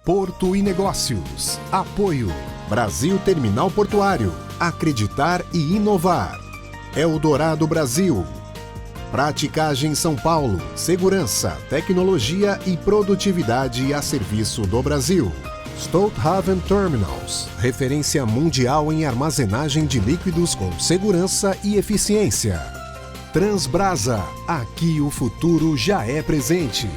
Porto e Negócios. Apoio. Brasil Terminal Portuário. Acreditar e inovar. Eldorado Brasil. Praticagem São Paulo. Segurança, tecnologia e produtividade a serviço do Brasil. Stolthaven Terminals. Referência mundial em armazenagem de líquidos com segurança e eficiência. Transbrasa. Aqui o futuro já é presente.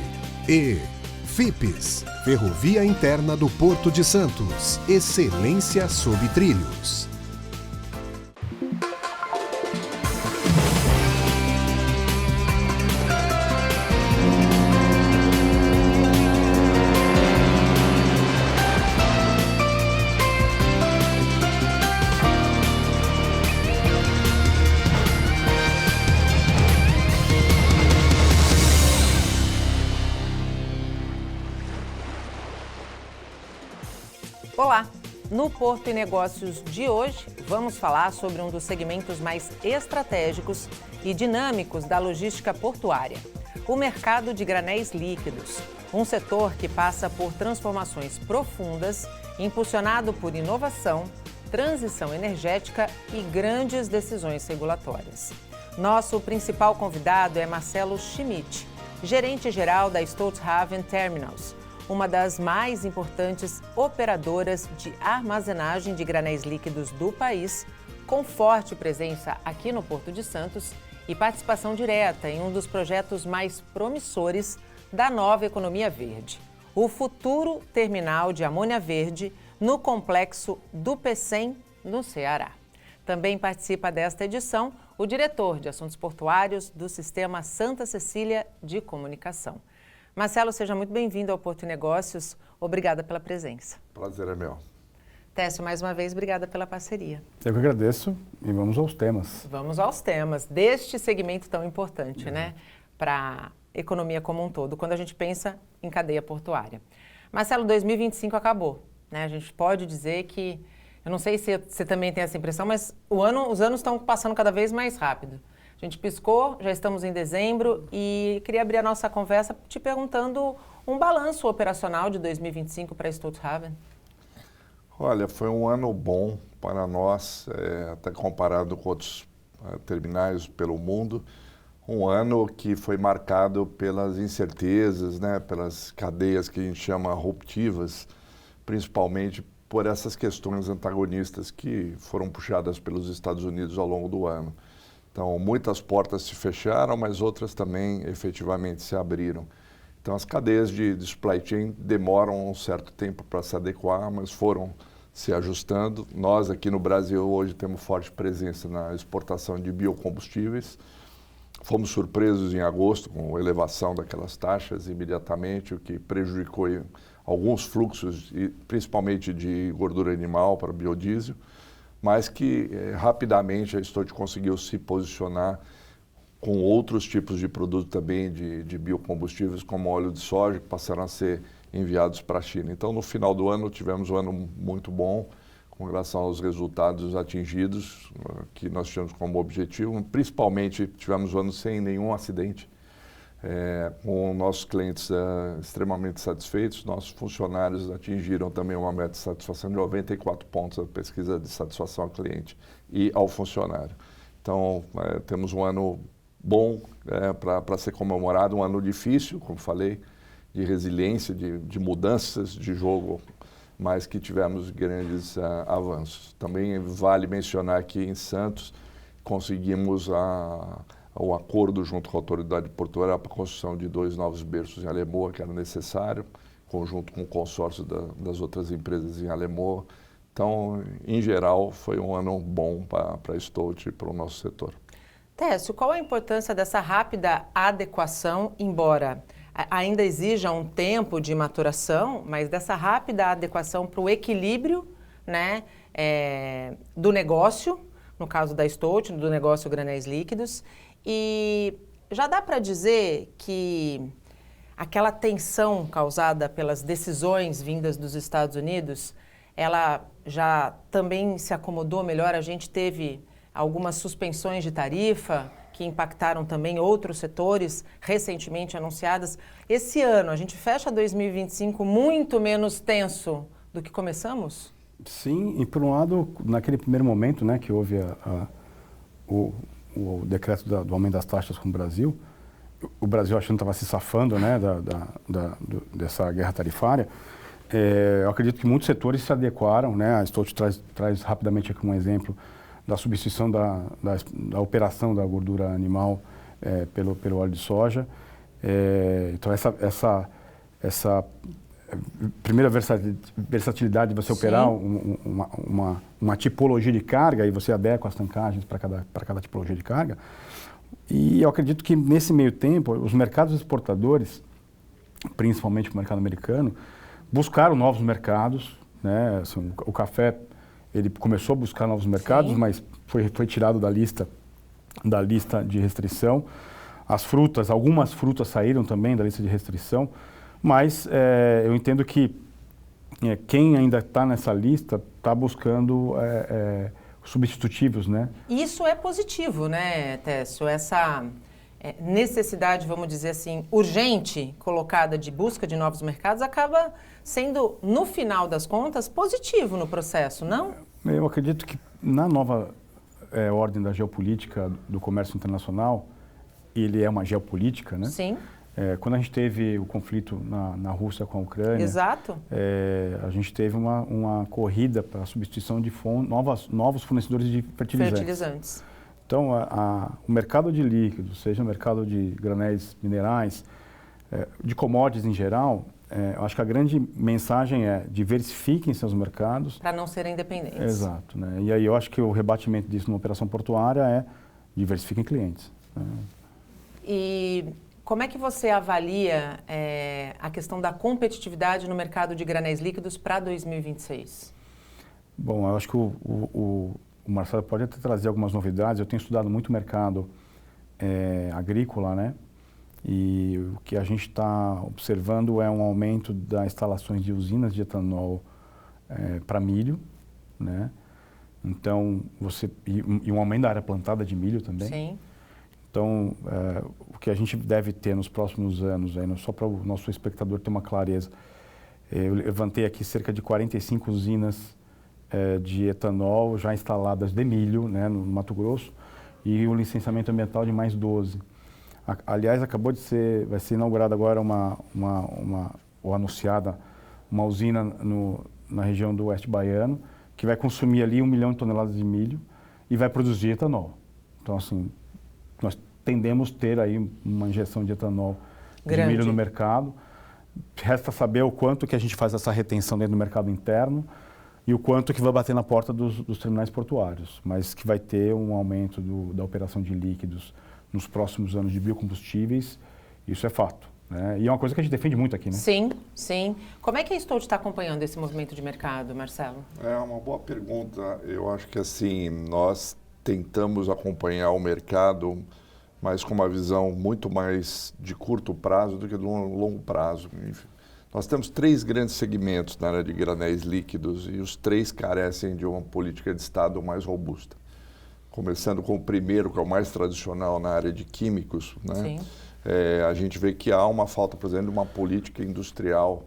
E FIPS. Ferrovia Interna do Porto de Santos. Excelência sob trilhos. Olá! No Porto e Negócios de hoje, vamos falar sobre um dos segmentos mais estratégicos e dinâmicos da logística portuária, o mercado de granéis líquidos, um setor que passa por transformações profundas, impulsionado por inovação, transição energética e grandes decisões regulatórias. Nosso principal convidado é Marcelo Schmidt, gerente-geral da Stolthaven Terminals, uma das mais importantes operadoras de armazenagem de granéis líquidos do país, com forte presença aqui no Porto de Santos e participação direta em um dos projetos mais promissores da nova economia verde, o futuro terminal de amônia verde no complexo do Pecém, no Ceará. Também participa desta edição o diretor de Assuntos Portuários do Sistema Santa Cecília de Comunicação. Marcelo, seja muito bem-vindo ao Porto e Negócios. Obrigada pela presença. Prazer é meu. Técio, mais uma vez, obrigada pela parceria. Eu que agradeço e vamos aos temas. Vamos aos temas deste segmento tão importante, né, para a economia como um todo, quando a gente pensa em cadeia portuária. Marcelo, 2025 acabou, né? A gente pode dizer que, eu não sei se você também tem essa impressão, mas os anos estão passando cada vez mais rápido. A gente piscou, já estamos em dezembro e queria abrir a nossa conversa te perguntando um balanço operacional de 2025 para a Stolthaven. Olha, foi um ano bom para nós, até comparado com outros terminais pelo mundo. Um ano que foi marcado pelas incertezas, né, pelas cadeias que a gente chama ruptivas, principalmente por essas questões antagonistas que foram puxadas pelos Estados Unidos ao longo do ano. Então, muitas portas se fecharam, mas outras também efetivamente se abriram. Então, as cadeias de supply chain demoram um certo tempo para se adequar, mas foram se ajustando. Nós aqui no Brasil hoje temos forte presença na exportação de biocombustíveis. Fomos surpresos em agosto com a elevação daquelas taxas imediatamente, o que prejudicou alguns fluxos, principalmente de gordura animal para biodiesel, mas que rapidamente a Stolt conseguiu se posicionar com outros tipos de produto também de biocombustíveis, como óleo de soja, que passaram a ser enviados para a China. Então, no final do ano, tivemos um ano muito bom com relação aos resultados atingidos, que nós tivemos como objetivo. Principalmente, tivemos um ano sem nenhum acidente, com nossos clientes extremamente satisfeitos. Nossos funcionários atingiram também uma meta de satisfação de 94 pontos na pesquisa de satisfação ao cliente e ao funcionário. Então, temos um ano bom para ser comemorado, um ano difícil, como falei, de resiliência, de mudanças de jogo, mas que tivemos grandes avanços. Também vale mencionar que em Santos conseguimos o acordo junto com a autoridade portuária para a construção de 2 novos berços em Alemoa, que era necessário, conjunto com o consórcio das outras empresas em Alemoa. Então, em geral, foi um ano bom para a Stolt e para o nosso setor. Técio, qual a importância dessa rápida adequação, embora ainda exija um tempo de maturação, mas dessa rápida adequação para o equilíbrio, né, do negócio, no caso da Stolt, do negócio granéis líquidos, e já dá para dizer que aquela tensão causada pelas decisões vindas dos Estados Unidos, ela já também se acomodou melhor? A gente teve algumas suspensões de tarifa que impactaram também outros setores recentemente anunciadas. Esse ano, a gente fecha 2025 muito menos tenso do que começamos? Sim, e por um lado, naquele primeiro momento, né, que houve o decreto do aumento das taxas com o Brasil achando que estava se safando, né, dessa guerra tarifária, eu acredito que muitos setores se adequaram, né, a Stout traz rapidamente aqui um exemplo da substituição da operação da gordura animal pelo óleo de soja. Então essa primeira versatilidade de você operar uma tipologia de carga e você adequa as tancagens para cada tipologia de carga. E eu acredito que nesse meio tempo os mercados exportadores, principalmente o mercado americano, buscaram novos mercados, né? Assim, o café ele começou a buscar novos mercados, mas foi tirado da lista de restrição. As frutas, algumas frutas saíram também da lista de restrição, mas eu entendo que quem ainda está nessa lista está buscando substitutivos, né? Isso é positivo, né, Técio? Essa necessidade, vamos dizer assim, urgente colocada de busca de novos mercados acaba sendo, no final das contas, positivo no processo, não? Eu acredito que na nova ordem da geopolítica do comércio internacional, ele é uma geopolítica, né? Sim. Quando a gente teve o conflito na Rússia com a Ucrânia, exato. A gente teve uma corrida para a substituição de novos fornecedores de fertilizantes. Então, o mercado de líquidos, seja o mercado de granéis minerais, de commodities em geral, eu acho que a grande mensagem é diversifiquem seus mercados. Para não serem dependentes. Exato. Né? E aí eu acho que o rebatimento disso numa operação portuária é diversifiquem clientes. Né? E como é que você avalia a questão da competitividade no mercado de granéis líquidos para 2026? Bom, eu acho que o Marcelo pode até trazer algumas novidades. Eu tenho estudado muito o mercado agrícola, né? E o que a gente está observando é um aumento das instalações de usinas de etanol para milho, né? Então, e um aumento da área plantada de milho também. Sim. Então, o que a gente deve ter nos próximos anos, só para o nosso espectador ter uma clareza, eu levantei aqui cerca de 45 usinas de etanol já instaladas de milho, né, no Mato Grosso, e o licenciamento ambiental de mais 12. Aliás, vai ser inaugurada agora ou anunciada uma usina na região do Oeste Baiano, que vai consumir ali 1 milhão de toneladas de milho e vai produzir etanol. Então, assim, nós tendemos a ter aí uma injeção de etanol de milho no mercado. Resta saber o quanto que a gente faz essa retenção dentro do mercado interno e o quanto que vai bater na porta dos terminais portuários, mas que vai ter um aumento da operação de líquidos nos próximos anos de biocombustíveis, isso é fato. Né? E é uma coisa que a gente defende muito aqui, né? Sim, sim. Como é que a Stout está acompanhando esse movimento de mercado, Marcelo? É uma boa pergunta. Eu acho que assim, nós tentamos acompanhar o mercado, mas com uma visão muito mais de curto prazo do que de longo prazo. Enfim, nós temos 3 grandes segmentos na área de granéis líquidos e os 3 carecem de uma política de Estado mais robusta. Começando com o primeiro, que é o mais tradicional na área de químicos, né? Sim. A gente vê que há uma falta, por exemplo, de uma política industrial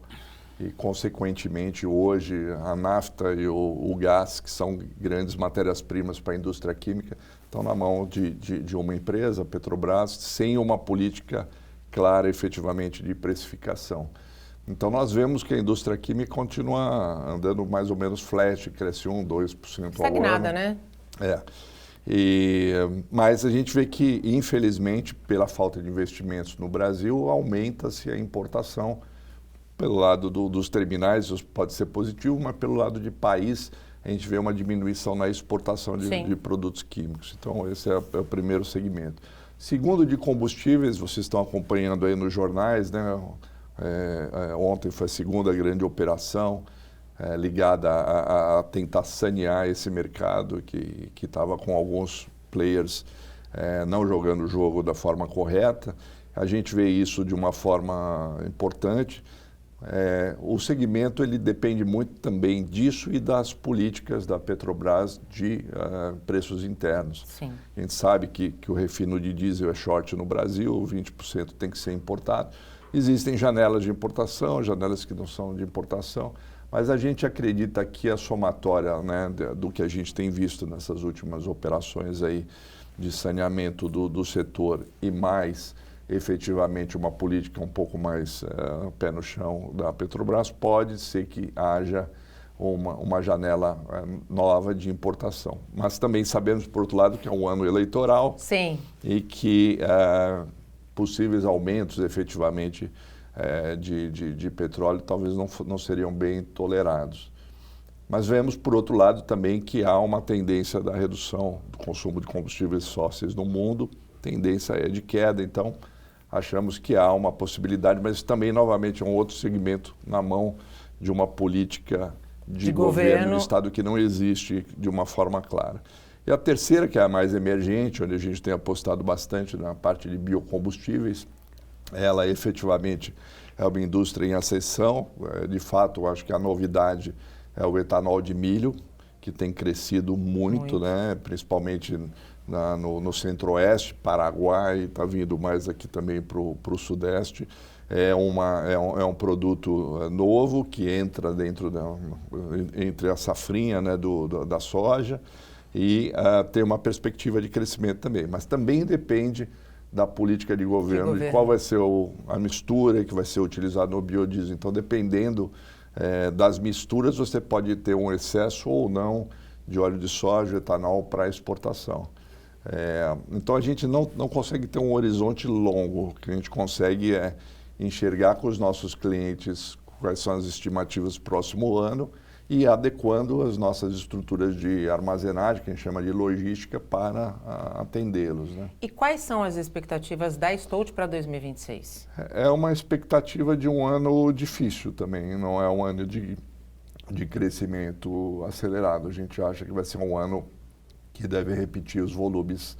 e, consequentemente, hoje a nafta e o gás, que são grandes matérias-primas para a indústria química, estão na mão de uma empresa, Petrobras, sem uma política clara, efetivamente, de precificação. Então, nós vemos que a indústria química continua andando mais ou menos flat, cresce 1%, 2% ao ano. Estagnada, né? Mas a gente vê que, infelizmente, pela falta de investimentos no Brasil, aumenta-se a importação. Pelo lado dos terminais, isso pode ser positivo, mas pelo lado de país, a gente vê uma diminuição na exportação de produtos químicos. Então, esse é o primeiro segmento. Segundo, de combustíveis, vocês estão acompanhando aí nos jornais, né? Ontem foi a segunda grande operação ligada a tentar sanear esse mercado que estava com alguns players não jogando o jogo da forma correta. A gente vê isso de uma forma importante. O segmento ele depende muito também disso e das políticas da Petrobras de preços internos. Sim. A gente sabe que o refino de diesel é short no Brasil, 20% tem que ser importado. Existem janelas de importação, janelas que não são de importação, mas a gente acredita que a somatória, né, do que a gente tem visto nessas últimas operações aí de saneamento do setor e mais efetivamente uma política um pouco mais pé no chão da Petrobras, pode ser que haja uma janela nova de importação. Mas também sabemos, por outro lado, que é um ano eleitoral. Sim. E que possíveis aumentos efetivamente de petróleo talvez não seriam bem tolerados. Mas vemos, por outro lado, também que há uma tendência da redução do consumo de combustíveis fósseis no mundo, tendência é de queda, então achamos que há uma possibilidade, mas também, novamente, é um outro segmento na mão de uma política de governo do Estado que não existe de uma forma clara. E a terceira, que é a mais emergente, onde a gente tem apostado bastante na parte de biocombustíveis, ela efetivamente é uma indústria em ascensão. De fato, acho que a novidade é o etanol de milho, que tem crescido muito. Né? Principalmente no centro-oeste, Paraguai, está vindo mais aqui também para o sudeste. É um produto novo que entra entre a safrinha, né, da soja e tem uma perspectiva de crescimento também. Mas também depende da política de governo, de qual vai ser a mistura que vai ser utilizada no biodiesel. Então, dependendo das misturas, você pode ter um excesso ou não de óleo de soja, etanol para exportação. Então, a gente não consegue ter um horizonte longo. O que a gente consegue é enxergar com os nossos clientes quais são as estimativas do próximo ano e adequando as nossas estruturas de armazenagem, que a gente chama de logística, para atendê-los. Né? E quais são as expectativas da Stolt para 2026? É uma expectativa de um ano difícil também, não é um ano de crescimento acelerado. A gente acha que vai ser um ano que deve repetir os volumes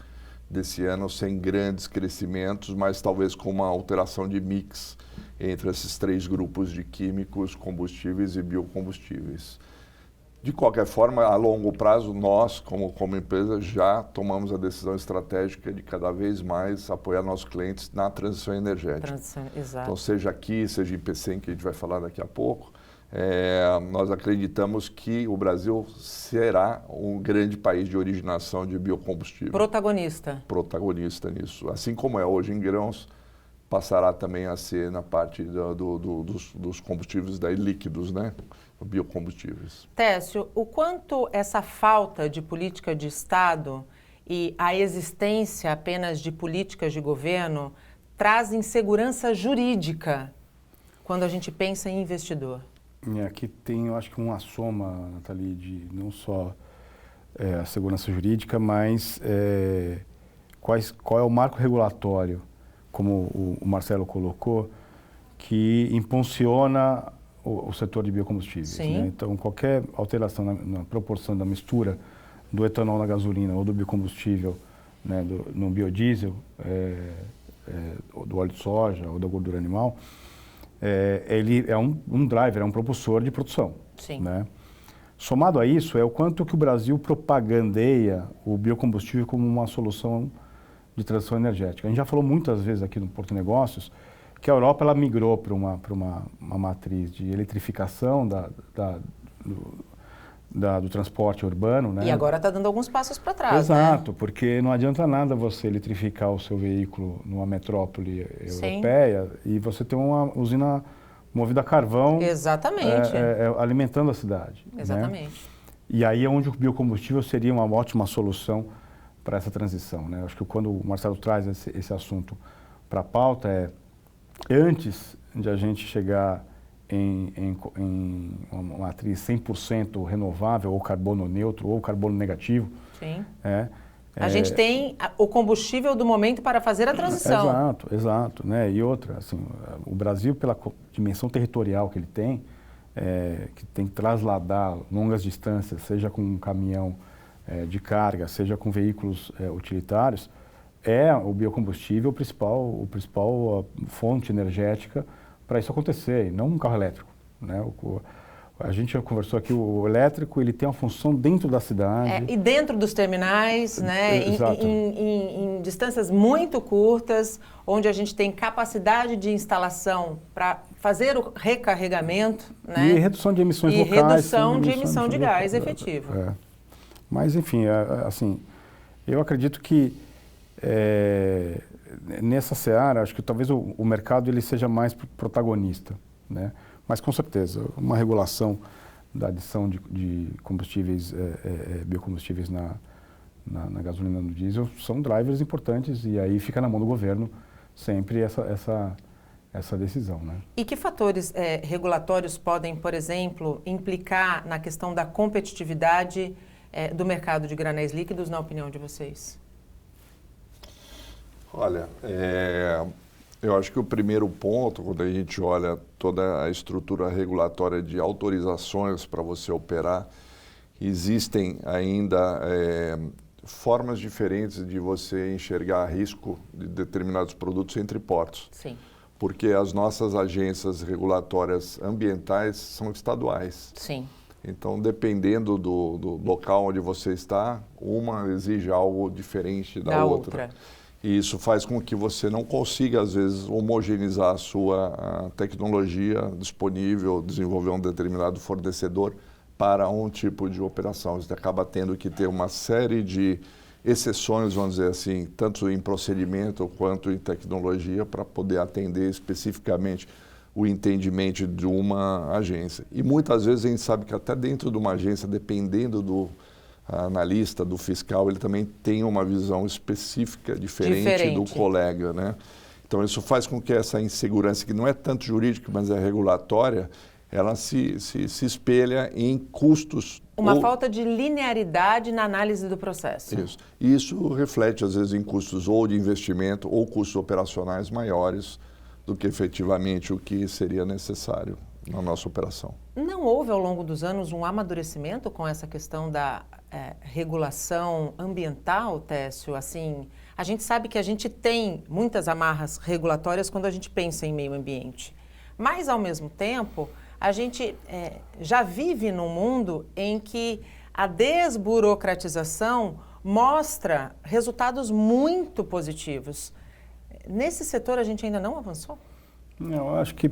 desse ano sem grandes crescimentos, mas talvez com uma alteração de mix entre esses três grupos de químicos, combustíveis e biocombustíveis. De qualquer forma, a longo prazo, nós, como empresa, já tomamos a decisão estratégica de cada vez mais apoiar nossos clientes na transição energética. Exato. Então, seja aqui, seja em PCM, que a gente vai falar daqui a pouco, nós acreditamos que o Brasil será um grande país de originação de biocombustível. Protagonista nisso. Assim como é hoje em grãos, passará também a ser na parte dos combustíveis líquidos, né? Biocombustíveis. Técio, o quanto essa falta de política de Estado e a existência apenas de políticas de governo traz insegurança jurídica quando a gente pensa em investidor? Aqui tem, eu acho que uma soma, Nathalie, de não só a segurança jurídica, mas qual é o marco regulatório, como o Marcelo colocou, que impulsiona o setor de biocombustíveis. Né? Então, qualquer alteração na proporção da mistura do etanol na gasolina ou do biocombustível, né, no biodiesel, do óleo de soja ou da gordura animal, ele é um driver, é um propulsor de produção. Né? Somado a isso, é o quanto que o Brasil propagandeia o biocombustível como uma solução de transição energética. A gente já falou muitas vezes aqui no Porto Negócios que a Europa ela migrou para uma matriz de eletrificação do transporte urbano. Né? E agora está dando alguns passos para trás. Exato, né? Porque não adianta nada você eletrificar o seu veículo numa metrópole europeia e você ter uma usina movida a carvão. Exatamente. Alimentando a cidade. Exatamente. Né? E aí é onde o biocombustível seria uma ótima solução para essa transição. Né? Acho que quando o Marcelo traz esse assunto para a pauta, antes de a gente chegar em uma matriz 100% renovável, ou carbono neutro, ou carbono negativo. Sim. A gente tem o combustível do momento para fazer a transição. Exato. Né? E outra, assim, o Brasil, pela dimensão territorial que ele tem, que tem que trasladar longas distâncias, seja com um caminhão de carga, seja com veículos utilitários, o biocombustível a principal fonte energética para isso acontecer, e não um carro elétrico, né? A gente já conversou aqui, o elétrico ele tem uma função dentro da cidade. E dentro dos terminais, né? Em distâncias muito curtas, onde a gente tem capacidade de instalação para fazer o recarregamento, né? E redução de emissões locais. E redução de emissão de gás efetivo. Mas, enfim, assim, eu acredito que nessa seara, acho que talvez o mercado ele seja mais protagonista, né? Mas, com certeza, uma regulação da adição de combustíveis, biocombustíveis na gasolina e no diesel são drivers importantes e aí fica na mão do governo sempre essa decisão, né? E que fatores regulatórios podem, por exemplo, implicar na questão da competitividade do mercado de granéis líquidos, na opinião de vocês? Olha, eu acho que o primeiro ponto, quando a gente olha toda a estrutura regulatória de autorizações para você operar, existem ainda formas diferentes de você enxergar risco de determinados produtos entre portos. Sim. Porque as nossas agências regulatórias ambientais são estaduais. Sim. Então, dependendo do local onde você está, uma exige algo diferente da outra. E isso faz com que você não consiga, às vezes, homogeneizar a sua tecnologia disponível, desenvolver um determinado fornecedor para um tipo de operação. Você acaba tendo que ter uma série de exceções, vamos dizer assim, tanto em procedimento quanto em tecnologia, para poder atender especificamente o entendimento de uma agência. E muitas vezes a gente sabe que até dentro de uma agência, dependendo do analista, do fiscal, ele também tem uma visão específica diferente do colega, né? Então isso faz com que essa insegurança, que não é tanto jurídica, mas é regulatória, ela se espelha em custos. Uma falta de linearidade na análise do processo. Isso. E isso reflete, às vezes, em custos ou de investimento ou custos operacionais maiores do que efetivamente o que seria necessário na nossa operação. Não houve ao longo dos anos um amadurecimento com essa questão da regulação ambiental, Técio? Assim, a gente sabe que a gente tem muitas amarras regulatórias quando a gente pensa em meio ambiente, mas ao mesmo tempo a gente já vive num mundo em que a desburocratização mostra resultados muito positivos. Nesse setor a gente ainda não avançou? Eu acho que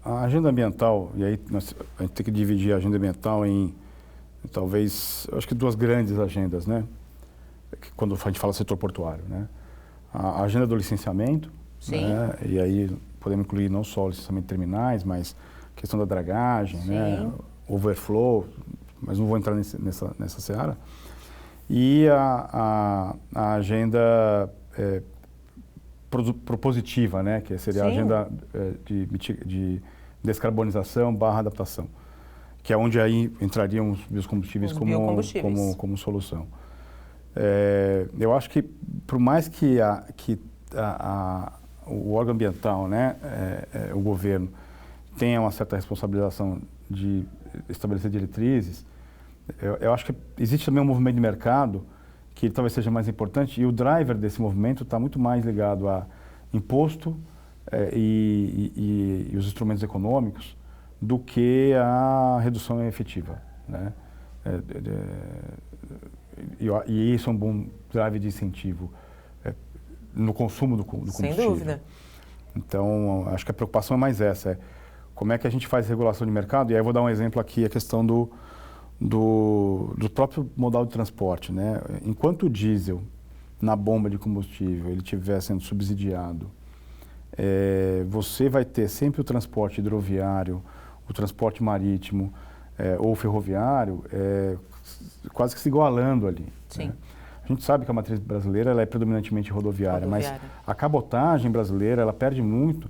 a agenda ambiental, e aí a gente tem que dividir a agenda ambiental em talvez, acho que duas grandes agendas, né? Quando a gente fala setor portuário, né? A agenda do licenciamento, né? E aí podemos incluir não só o licenciamento de terminais, mas a questão da dragagem, né? Overflow, mas não vou entrar nessa seara. E a agenda propositiva, né? Que seria a agenda de descarbonização / adaptação, que é onde aí entrariam os biocombustíveis como solução. Eu acho que, por mais que o órgão ambiental, né, o governo, tenha uma certa responsabilização de estabelecer diretrizes, eu acho que existe também um movimento de mercado que talvez seja mais importante, e o driver desse movimento está muito mais ligado a imposto e os instrumentos econômicos do que a redução efetiva, né? E isso é um bom drive de incentivo no consumo do combustível. Sem dúvida. Então, acho que a preocupação é mais essa, como é que a gente faz regulação de mercado, e aí eu vou dar um exemplo aqui, a questão do próprio modal de transporte, né? Enquanto o diesel na bomba de combustível ele estiver sendo subsidiado, você vai ter sempre o transporte hidroviário, o transporte marítimo ou ferroviário quase que se igualando ali. Sim. Né? A gente sabe que a matriz brasileira ela é predominantemente rodoviária, mas a cabotagem brasileira ela perde muito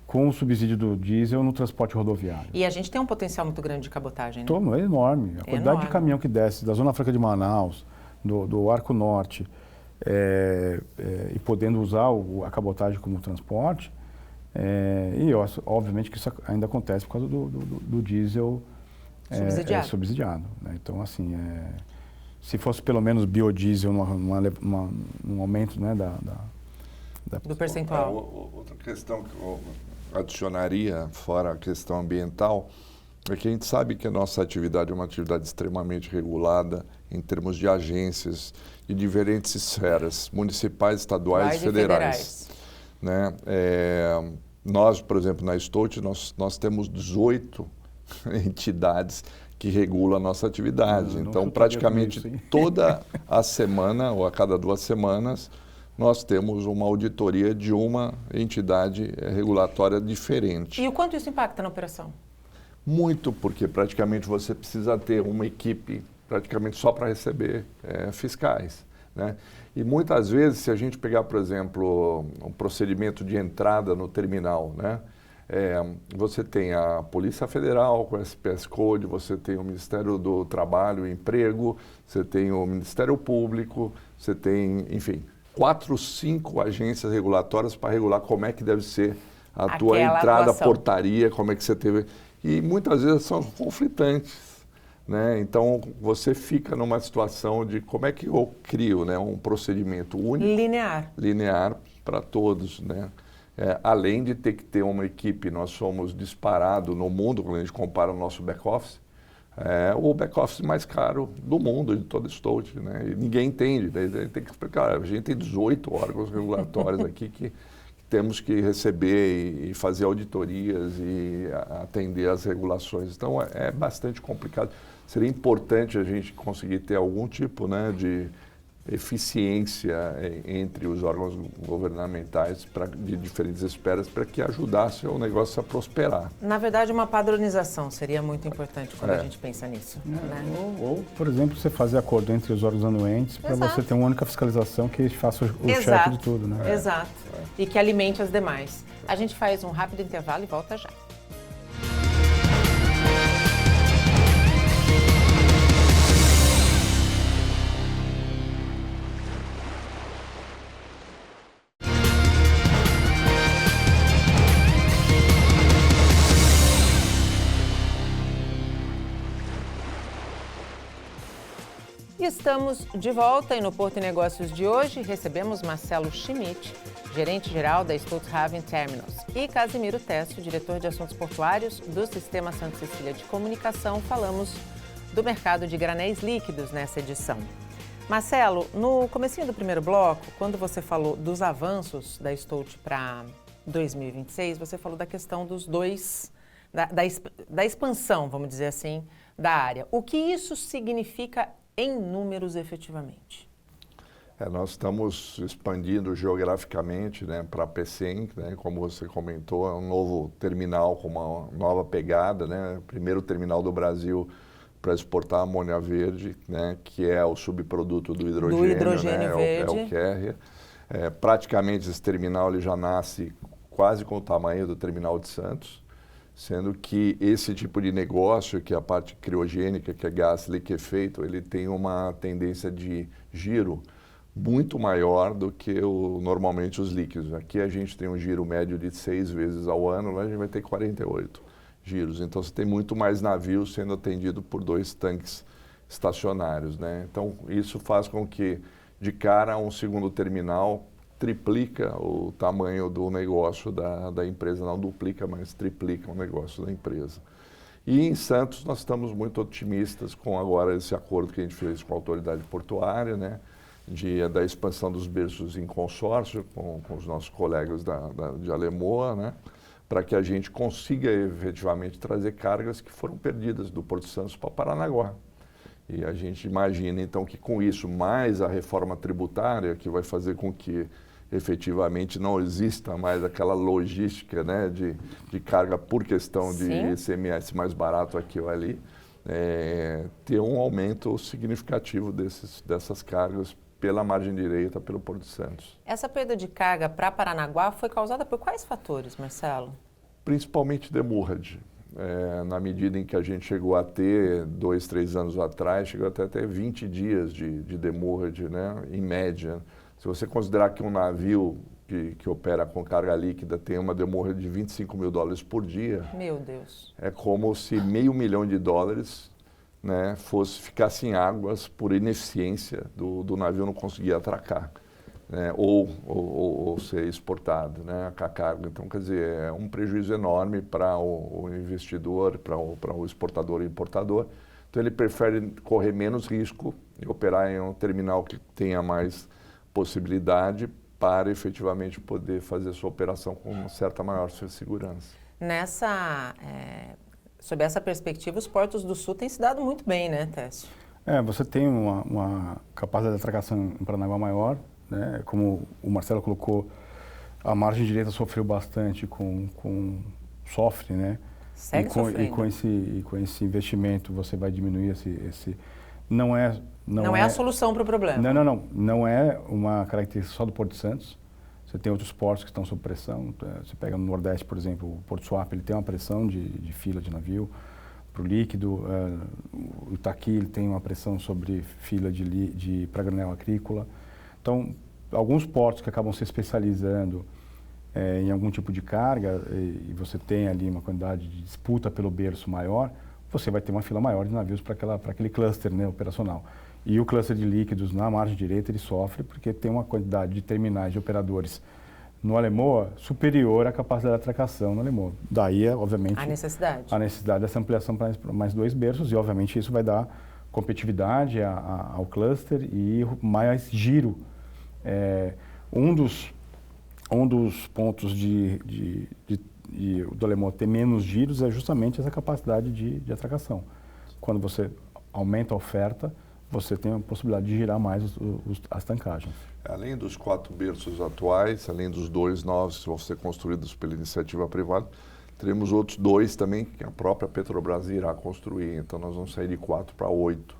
com o subsídio do diesel no transporte rodoviário. E a gente tem um potencial muito grande de cabotagem, né? É enorme. A quantidade de caminhão que desce da Zona Franca de Manaus, do Arco Norte, e podendo usar a cabotagem como transporte, obviamente que isso ainda acontece por causa do diesel subsidiado. Né? Então, assim, se fosse pelo menos biodiesel num aumento, né, do percentual. Outra questão que adicionaria, fora a questão ambiental, é que a gente sabe que a nossa atividade é uma atividade extremamente regulada em termos de agências de diferentes esferas, municipais, estaduais e federais. Né? Nós, por exemplo, na Stout, nós temos 18 entidades que regulam a nossa atividade. Então, praticamente toda a semana, ou a cada 2 semanas, nós temos uma auditoria de uma entidade regulatória diferente. E o quanto isso impacta na operação? Muito, porque praticamente você precisa ter uma equipe praticamente só para receber fiscais. Né? E muitas vezes, se a gente pegar, por exemplo, um procedimento de entrada no terminal, né? Você tem a Polícia Federal com o SPS Code, você tem o Ministério do Trabalho e Emprego, você tem o Ministério Público, você tem, enfim, 4, 5 agências regulatórias para regular como é que deve ser a tua entrada, portaria, como é que você teve... E muitas vezes são conflitantes. Né? Então, você fica numa situação de como é que eu crio, né, um procedimento único, linear para todos. Né? Além de ter que ter uma equipe, nós somos disparados no mundo, quando a gente compara o nosso back-office, o back-office mais caro do mundo, de toda a Stout. Né? E ninguém entende, daí tem que explicar. A gente tem 18 órgãos regulatórios aqui que temos que receber e fazer auditorias e atender às regulações. Então, é bastante complicado. Seria importante a gente conseguir ter algum tipo, né, de eficiência entre os órgãos governamentais de diferentes esferas para que ajudasse o negócio a prosperar. Na verdade, uma padronização seria muito importante quando a gente pensa nisso. Né? Ou, por exemplo, você fazer acordo entre os órgãos anuentes para você ter uma única fiscalização que faça o chefe de tudo. Né? Exato. E que alimente as demais. A gente faz um rápido intervalo e volta já. Estamos de volta e no Porto e Negócios de hoje recebemos Marcelo Schmidt, gerente-geral da Stolthaven Terminals, e Casimiro Testo, diretor de assuntos portuários do Sistema Santa Cecília de Comunicação. Falamos do mercado de granéis líquidos nessa edição. Marcelo, no comecinho do primeiro bloco, quando você falou dos avanços da Stout para 2026, você falou da questão dos da expansão, vamos dizer assim, da área. O que isso significa em números efetivamente? Nós estamos expandindo geograficamente, né, para a PCM, né, como você comentou, é um novo terminal com uma nova pegada, né, primeiro terminal do Brasil para exportar amônia verde, né, que é o subproduto do hidrogênio, né, verde. É o carrier. Praticamente esse terminal ele já nasce quase com o tamanho do terminal de Santos, sendo que esse tipo de negócio, que é a parte criogênica, que é gás liquefeito, ele tem uma tendência de giro muito maior do que normalmente os líquidos. Aqui a gente tem um giro médio de 6 vezes ao ano, lá a gente vai ter 48 giros. Então você tem muito mais navios sendo atendido por 2 tanques estacionários. Né? Então isso faz com que, de cara, um segundo terminal triplica o tamanho do negócio da empresa, não duplica, mas triplica o negócio da empresa. E em Santos nós estamos muito otimistas com agora esse acordo que a gente fez com a autoridade portuária, né, da expansão dos berços em consórcio com os nossos colegas de Alemoa, né, para que a gente consiga efetivamente trazer cargas que foram perdidas do Porto Santos para Paranaguá. E a gente imagina então que com isso, mais a reforma tributária, que vai fazer com que efetivamente não exista mais aquela logística, né, de carga por questão de ICMS mais barato aqui ou ali, ter um aumento significativo dessas cargas pela margem direita, pelo Porto de Santos. Essa perda de carga para Paranaguá foi causada por quais fatores, Marcelo? Principalmente demurrage. Na medida em que a gente chegou a ter, 2, 3 anos atrás, chegou até a ter 20 dias de demurrage, né, em média. Se você considerar que um navio que opera com carga líquida tem uma demurrage de $25 mil por dia... Meu Deus! É como se $500 mil, né, ficasse em águas por ineficiência do navio não conseguir atracar. né, ou ser exportado, né, a carga. Então, quer dizer, é um prejuízo enorme para o investidor, para o exportador e importador. Então, ele prefere correr menos risco e operar em um terminal que tenha mais possibilidade para efetivamente poder fazer sua operação com uma certa maior segurança. Sob essa perspectiva, os portos do Sul têm se dado muito bem, né, Técio? Você tem uma capacidade de atracação em Paranaguá maior, né? Como o Marcelo colocou, a margem direita sofreu bastante sofre, né? Segue sofrendo. E com esse investimento você vai diminuir esse não é a solução para o problema. Não é uma característica só do Porto de Santos. Você tem outros portos que estão sob pressão. Você pega no Nordeste, por exemplo, o Porto Suape, ele tem uma pressão de fila de navio para o líquido. O Itaqui, ele tem uma pressão sobre fila para granel agrícola. Então, alguns portos que acabam se especializando em algum tipo de carga e você tem ali uma quantidade de disputa pelo berço maior, você vai ter uma fila maior de navios para aquele cluster, né, operacional. E o cluster de líquidos na margem direita ele sofre porque tem uma quantidade de terminais de operadores no Alemoa superior à capacidade de atracação no Alemoa. Daí, obviamente, a necessidade dessa ampliação para mais 2 berços e, obviamente, isso vai dar competitividade ao cluster e mais giro. Um dos pontos do Alemoa ter menos giros é justamente essa capacidade de atracação. Quando você aumenta a oferta, você tem a possibilidade de girar mais as tancagens. Além dos 4 berços atuais, além dos 2 novos que vão ser construídos pela iniciativa privada, teremos outros 2 também que a própria Petrobras irá construir. Então, nós vamos sair de 4 para 8.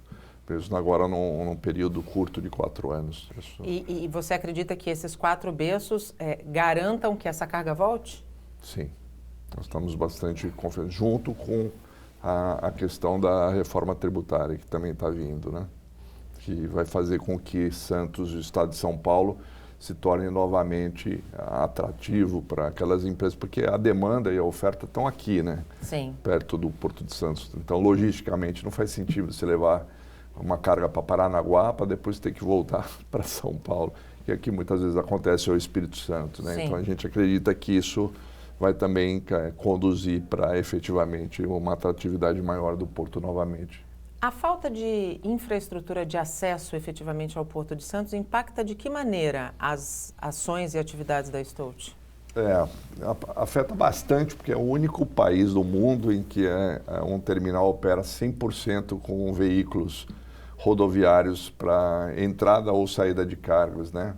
Mesmo agora num período curto de 4 anos. E você acredita que esses 4 berços garantam que essa carga volte? Sim. Nós estamos bastante confiantes, junto com a questão da reforma tributária, que também está vindo, né? Que vai fazer com que Santos e o estado de São Paulo se tornem novamente atrativo para aquelas empresas, porque a demanda e a oferta estão aqui, né? Sim. Perto do Porto de Santos. Então, logisticamente, não faz sentido você levar uma carga para Paranaguá para depois ter que voltar para São Paulo. E aqui muitas vezes acontece o Espírito Santo, né? Então, a gente acredita que isso vai também conduzir para efetivamente uma atratividade maior do porto novamente. A falta de infraestrutura de acesso efetivamente ao Porto de Santos impacta de que maneira as ações e atividades da Stolt? Afeta bastante, porque é o único país do mundo em que um terminal opera 100% com veículos rodoviários para entrada ou saída de cargas, né?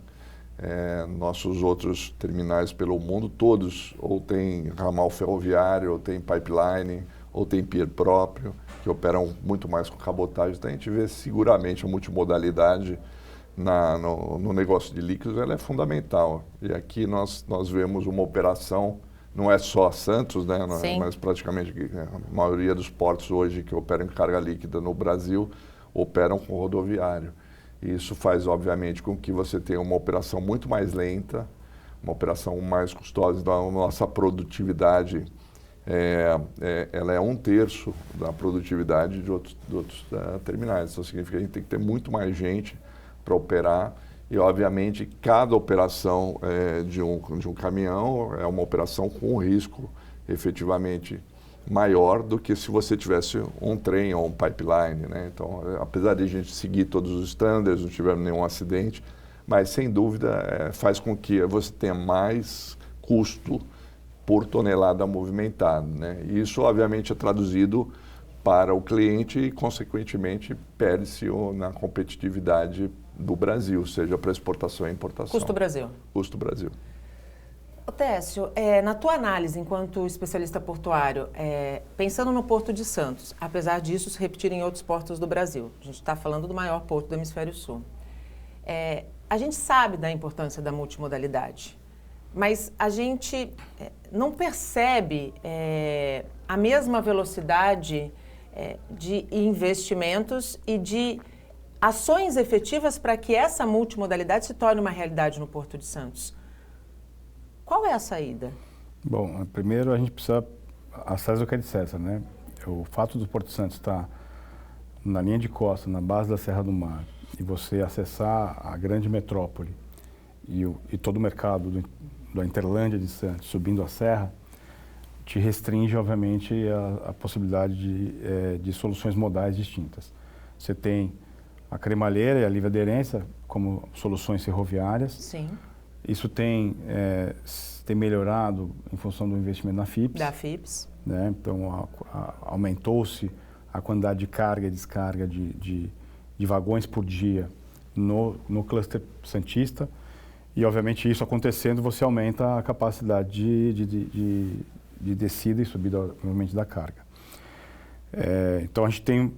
Nossos outros terminais pelo mundo, todos, ou tem ramal ferroviário, ou tem pipeline, ou tem pier próprio, que operam muito mais com cabotagem. Então, a gente vê seguramente a multimodalidade no negócio de líquidos, ela é fundamental. E aqui nós vemos uma operação, não é só Santos, né, mas praticamente a maioria dos portos hoje que operam em carga líquida no Brasil operam com rodoviário. E isso faz, obviamente, com que você tenha uma operação muito mais lenta, uma operação mais custosa. Então, a nossa produtividade, ela é 1/3 da produtividade de outros terminais. Isso significa que a gente tem que ter muito mais gente para operar. E, obviamente, cada operação de um caminhão é uma operação com risco efetivamente maior do que se você tivesse um trem ou um pipeline, né? Então, apesar de a gente seguir todos os estándares, não tiver nenhum acidente, mas, sem dúvida, faz com que você tenha mais custo por tonelada movimentada, né? E isso, obviamente, é traduzido para o cliente e, consequentemente, perde-se na competitividade do Brasil, seja para exportação e importação. Custo Brasil. Custo Brasil. Técio, na tua análise enquanto especialista portuário, pensando no Porto de Santos, apesar disso se repetir em outros portos do Brasil, a gente está falando do maior porto do Hemisfério Sul, a gente sabe da importância da multimodalidade, mas a gente não percebe a mesma velocidade de investimentos e de ações efetivas para que essa multimodalidade se torne uma realidade no Porto de Santos. Qual é a saída? Bom, primeiro a gente precisa a César o que é de César, né? O fato do Porto de Santos estar na linha de costa, na base da Serra do Mar, e você acessar a grande metrópole e todo o mercado da Interlândia de Santos subindo a serra, te restringe, obviamente, a possibilidade de soluções modais distintas. Você tem a cremalheira e a livre aderência como soluções ferroviárias. Sim. Isso tem melhorado em função do investimento na FIPS. Da FIPS. Né? Então, aumentou-se a quantidade de carga e descarga de vagões por dia no cluster santista. E, obviamente, isso acontecendo, você aumenta a capacidade de descida e subida, obviamente, da carga. Então, a gente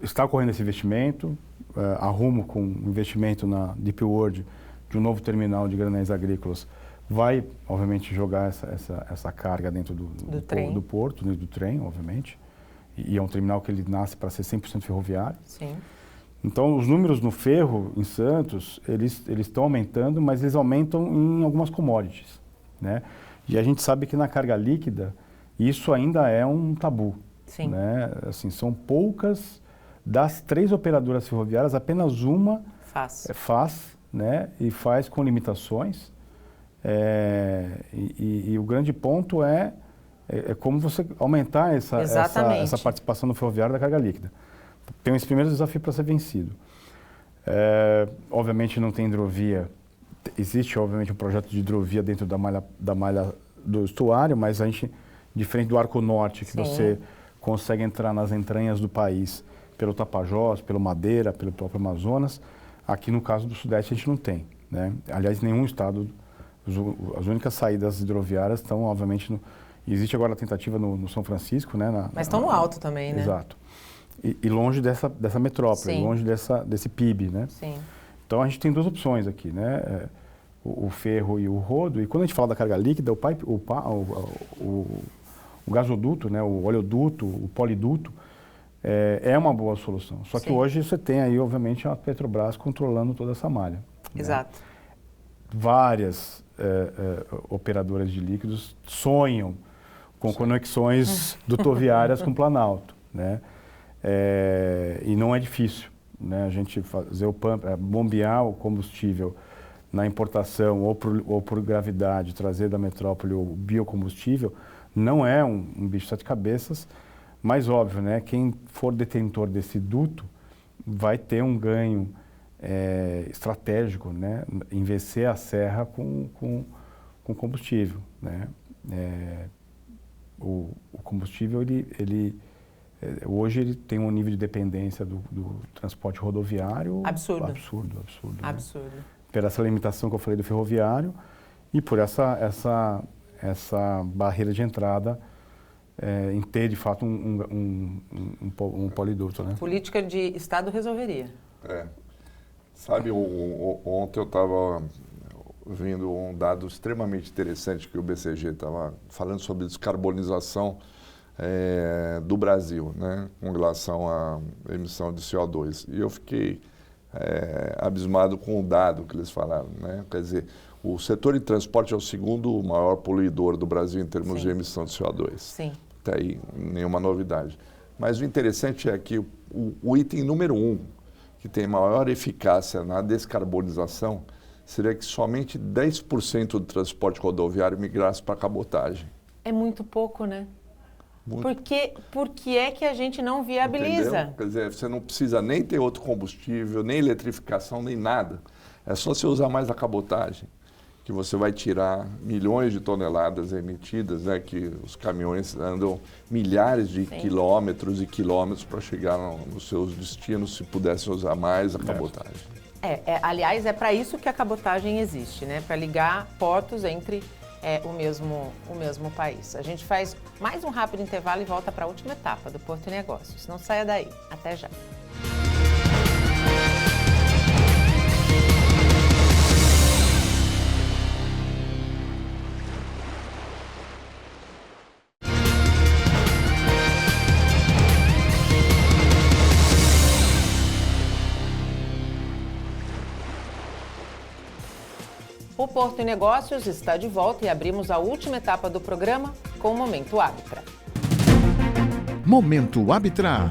está ocorrendo esse investimento, a Rumo, com investimento na Deep World, de um novo terminal de granéis agrícolas, vai, obviamente, jogar essa carga dentro do porto, do trem, obviamente. E é um terminal que ele nasce para ser 100% ferroviário. Sim. Então, os números no ferro, em Santos, eles estão aumentando, mas eles aumentam em algumas commodities, né? E a gente sabe que na carga líquida, isso ainda é um tabu. Sim. Né? Assim, são poucas das 3 operadoras ferroviárias, apenas uma faz, né? E faz com limitações. E o grande ponto é como você aumentar essa participação no ferroviário da carga líquida. Tem esse primeiro desafio para ser vencido. Obviamente não tem hidrovia, existe obviamente um projeto de hidrovia dentro da malha do estuário, mas a gente, diferente do Arco Norte, que você consegue entrar nas entranhas do país pelo Tapajós, pelo Madeira, pelo próprio Amazonas, aqui no caso do Sudeste a gente não tem, né? Aliás, nenhum estado, as únicas saídas hidroviárias estão, obviamente, existe agora a tentativa no São Francisco, né? Mas estão no alto também, né? Exato. E longe dessa metrópole, Sim. longe desse PIB, né? Sim. Então a gente tem 2 opções aqui, né? O ferro e o rodo. E quando a gente fala da carga líquida, o gasoduto, né? O oleoduto, o poliduto, é uma boa solução. Só que hoje você tem aí, obviamente, a Petrobras controlando toda essa malha. Exato. Né? Várias operadoras de líquidos sonham com conexões dutoviárias com o Planalto, né? E não é difícil, né? A gente fazer o pump, bombear o combustível na importação ou por gravidade, trazer da metrópole o biocombustível, não é um bicho de 7 cabeças, mas óbvio, né? Quem for detentor desse duto vai ter um ganho estratégico, né? Em vencer a serra com combustível, né? O combustível, hoje ele tem um nível de dependência do transporte rodoviário absurdo. Né? Por essa limitação que eu falei do ferroviário e por essa barreira de entrada em ter, de fato, um poliduto. Né? Política de Estado resolveria. Sabe, ontem eu estava vendo um dado extremamente interessante que o BCG estava falando sobre descarbonização do Brasil, né, com relação à emissão de CO2. E eu fiquei abismado com o dado que eles falaram, né? Quer dizer, o setor de transporte é o 2º maior poluidor do Brasil em termos de emissão de CO2. Sim. Até aí, nenhuma novidade. Mas o interessante é que o item número 1, que tem maior eficácia na descarbonização, seria que somente 10% do transporte rodoviário migrasse para a cabotagem. É muito pouco, né? Por que é que a gente não viabiliza? Entendeu? Quer dizer, você não precisa nem ter outro combustível, nem eletrificação, nem nada. É só você usar mais a cabotagem, que você vai tirar milhões de toneladas emitidas, né? Que os caminhões andam milhares de quilômetros e quilômetros para chegar nos seus destinos, se pudessem usar mais a cabotagem. Aliás, é para isso que a cabotagem existe, né? Para ligar portos entre o mesmo país. A gente faz mais um rápido intervalo e volta para a última etapa do Porto e Negócios. Não saia daí. Até já. O Porto e Negócios está de volta e abrimos a última etapa do programa com o Momento Arbitra. Momento Arbitra.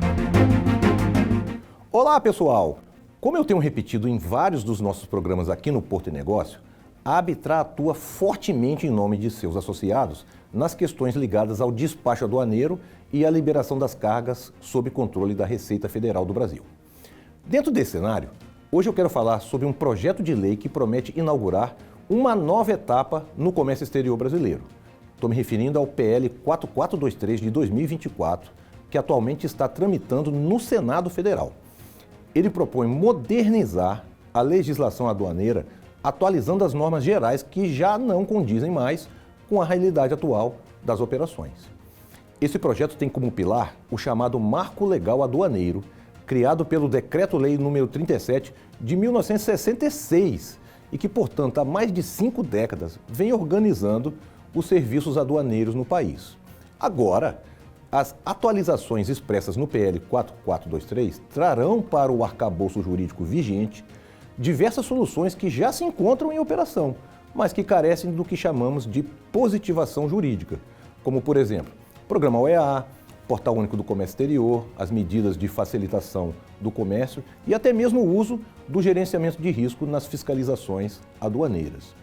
Olá, pessoal! Como eu tenho repetido em vários dos nossos programas aqui no Porto e Negócio, a Arbitrar atua fortemente em nome de seus associados nas questões ligadas ao despacho aduaneiro e à liberação das cargas sob controle da Receita Federal do Brasil. Dentro desse cenário, hoje eu quero falar sobre um projeto de lei que promete inaugurar uma nova etapa no comércio exterior brasileiro. Estou me referindo ao PL 4423 de 2024, que atualmente está tramitando no Senado Federal. Ele propõe modernizar a legislação aduaneira, atualizando as normas gerais que já não condizem mais com a realidade atual das operações. Esse projeto tem como pilar o chamado Marco Legal Aduaneiro, criado pelo Decreto-Lei nº 37 de 1966 e que, portanto, há mais de 5 décadas vem organizando os serviços aduaneiros no país. Agora, as atualizações expressas no PL 4423 trarão para o arcabouço jurídico vigente diversas soluções que já se encontram em operação, mas que carecem do que chamamos de positivação jurídica, como, por exemplo, Programa OEA, Portal Único do Comércio Exterior, as medidas de facilitação do comércio e até mesmo o uso do gerenciamento de risco nas fiscalizações aduaneiras.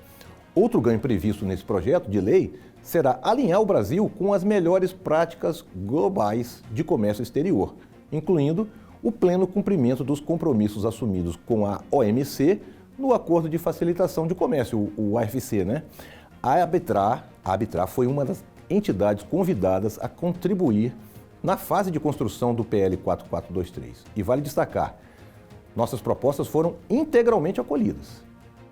Outro ganho previsto nesse projeto de lei será alinhar o Brasil com as melhores práticas globais de comércio exterior, incluindo o pleno cumprimento dos compromissos assumidos com a OMC no Acordo de Facilitação de Comércio, o AFC, né? A Arbitrar foi uma das entidades convidadas a contribuir na fase de construção do PL 4423. E vale destacar, nossas propostas foram integralmente acolhidas.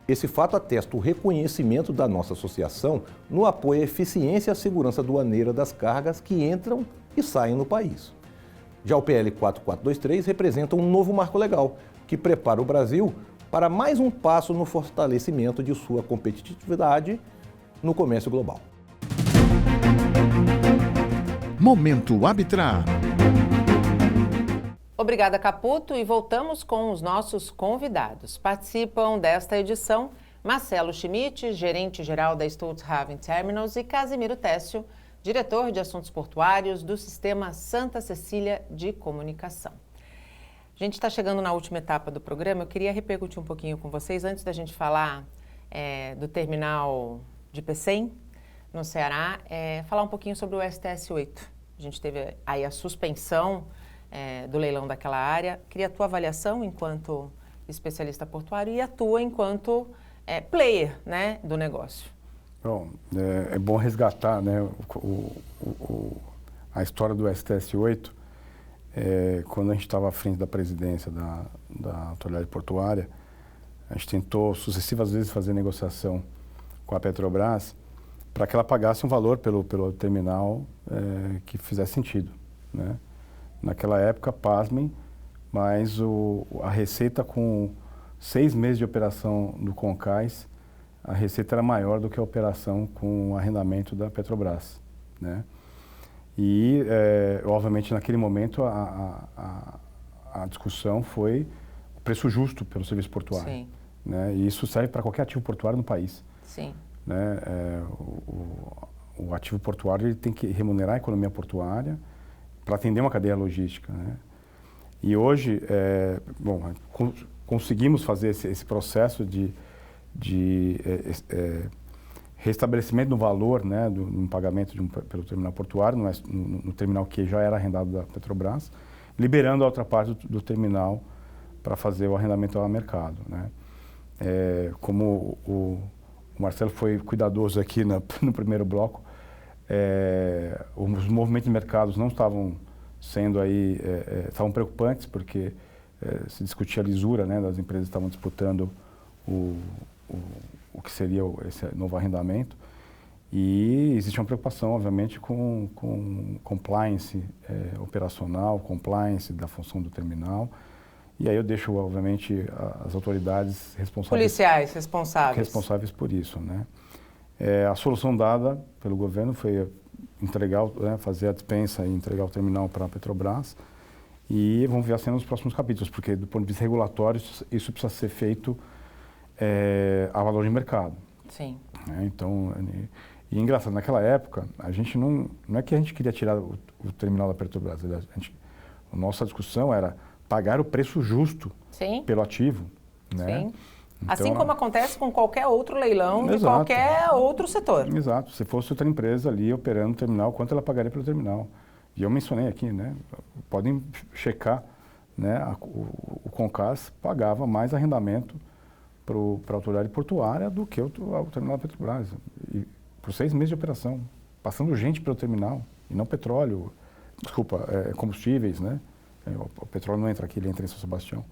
Esse fato atesta o reconhecimento da nossa associação no apoio à eficiência e à segurança aduaneira das cargas que entram e saem no país. Já o PL 4423 representa um novo marco legal que prepara o Brasil para mais um passo no fortalecimento de sua competitividade no comércio global. Momento Arbitrar. Obrigada, Caputo, e voltamos com os nossos convidados. Participam desta edição Marcelo Schmidt, gerente-geral da Stolthaven Terminals, e Casimiro Técio, diretor de assuntos portuários do Sistema Santa Cecília de Comunicação. A gente está chegando na última etapa do programa. Eu queria repercutir um pouquinho com vocês, antes da gente falar do terminal de Pecém, no Ceará, falar um pouquinho sobre o STS-8. A gente teve aí a suspensão do leilão daquela área. Queria a tua avaliação enquanto especialista portuário e a tua enquanto player, né, do negócio. Bom, é bom resgatar, né, a história do STS-8. Quando a gente estava à frente da presidência da autoridade portuária, a gente tentou sucessivas vezes fazer negociação com a Petrobras para que ela pagasse um valor pelo terminal que fizesse sentido, né? Naquela época, pasmem, mas a Receita, com 6 meses de operação do Concais, a Receita era maior do que a operação com o arrendamento da Petrobras, né? E, obviamente, naquele momento, a discussão foi o preço justo pelo serviço portuário. Sim. Né? E isso serve para qualquer ativo portuário no país. Sim. Né? O ativo portuário ele tem que remunerar a economia portuária para atender uma cadeia logística, né? E hoje, conseguimos fazer esse processo de restabelecimento do valor, né, no pagamento pelo terminal portuário, no terminal que já era arrendado da Petrobras, liberando a outra parte do terminal para fazer o arrendamento ao mercado, né? Como o Marcelo foi cuidadoso aqui no primeiro bloco, os movimentos de mercados não estavam sendo aí, estavam preocupantes, porque se discutia a lisura, né, das empresas que estavam disputando o que seria esse novo arrendamento. E existe uma preocupação, obviamente, com compliance operacional, compliance da função do terminal. E aí eu deixo, obviamente, as autoridades responsáveis... Policiais responsáveis por isso, né? A solução dada pelo governo foi fazer a dispensa e entregar o terminal para a Petrobras. E vamos ver a cena nos próximos capítulos, porque do ponto de vista regulatório, isso precisa ser feito a valor de mercado. Sim. Então, e engraçado, naquela época, a gente não é que a gente queria tirar o terminal da Petrobras. A nossa discussão era pagar o preço justo, sim, pelo ativo, né? Sim. Assim como acontece com qualquer outro leilão de qualquer outro setor. Exato. Se fosse outra empresa ali operando o terminal, quanto ela pagaria pelo terminal? E eu mencionei aqui, né? Podem checar, né? O Concas pagava mais arrendamento para a autoridade portuária do que o terminal da Petrobras. E por 6 meses de operação, passando gente pelo terminal, e não petróleo, combustíveis, né? O petróleo não entra aqui, ele entra em São Sebastião.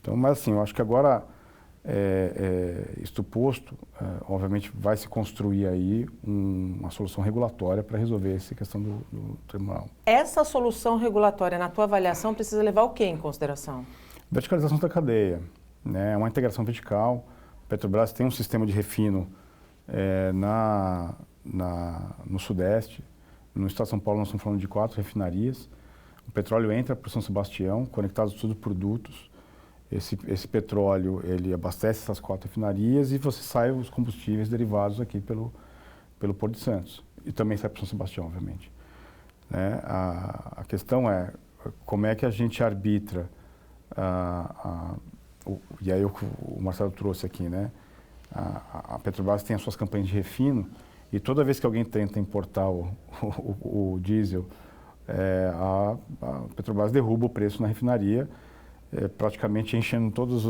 Então, mas assim, eu acho que agora, isto posto, obviamente vai se construir aí uma solução regulatória para resolver essa questão do terminal. Essa solução regulatória, na tua avaliação, precisa levar o que em consideração? Verticalização da cadeia, né? Uma integração vertical. A Petrobras tem um sistema de refino no Sudeste. No estado de São Paulo nós estamos falando de 4 refinarias. O petróleo entra para São Sebastião, conectados todos os produtos. Esse petróleo, ele abastece essas 4 refinarias e você sai os combustíveis derivados aqui pelo Porto de Santos. E também sai para São Sebastião, obviamente. Né? A questão é como é que a gente arbitra, e aí o Marcelo trouxe aqui, né? A Petrobras tem as suas campanhas de refino e toda vez que alguém tenta importar o diesel, a Petrobras derruba o preço na refinaria, praticamente enchendo todas